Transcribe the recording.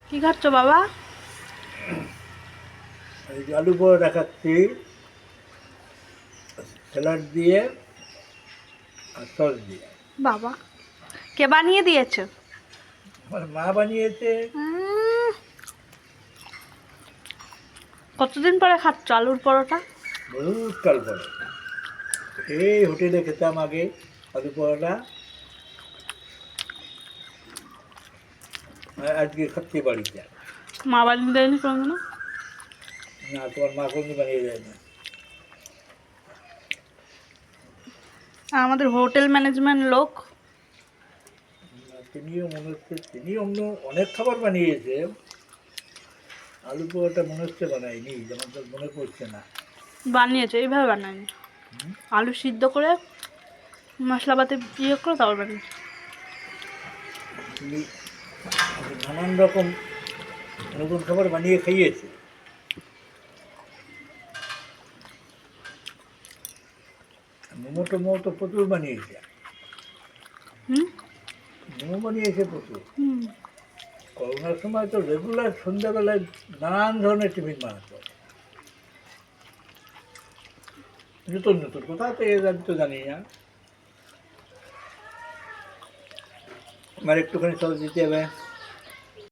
কি খাচ্ছ বাবা? এই যে আলু পরোটা খাচ্ছি স্যালাড দিয়ে আর সস দিয়ে। বাবা, কে বানিয়ে দিয়েছে? আমার মা বানিয়েছে। উম, কতদিন পরে খাচ্ছ আলুর পরোটা? বহুত কাল পরে এই হোটেলে খেতাম আগে আলু পরোটা, আর আজকে খাচ্ছি বাড়িতে। মা বানিয়ে দেয়নি কোনোদিনও? না, তোমার মা কোনদিন বানিয়ে দেয় না। আর আমাদের হোটেল ম্যানেজমেন্ট লোক। তিনিও মনে হচ্ছে তিনি অন্য অনেক খাবার বানিয়েছে, আলু পরোটা মনে হচ্ছে বানায়নি, যেমন তো মনে পড়ছে না। বানিয়েছে, এইভাবে বানায়নি। হুম? আলু সিদ্ধ করে মশলাপাতি করে তারপর বানিয়েছে। তিনি নানান রকম নতুন খাবার বানিয়ে খাইয়েছে। মোমো তো প্রচুর বানিয়েছে। হুম মোমো বানিয়েছে প্রচুর। হুম করোনার সময় তো রেগুলার সন্ধ্যাবেলায় নানান ধরনের টিফিন বানাতো, নতুন নতুন। কোথা থেকে আমি তো জানি না। আমার একটুখানি সস দিতে হবে।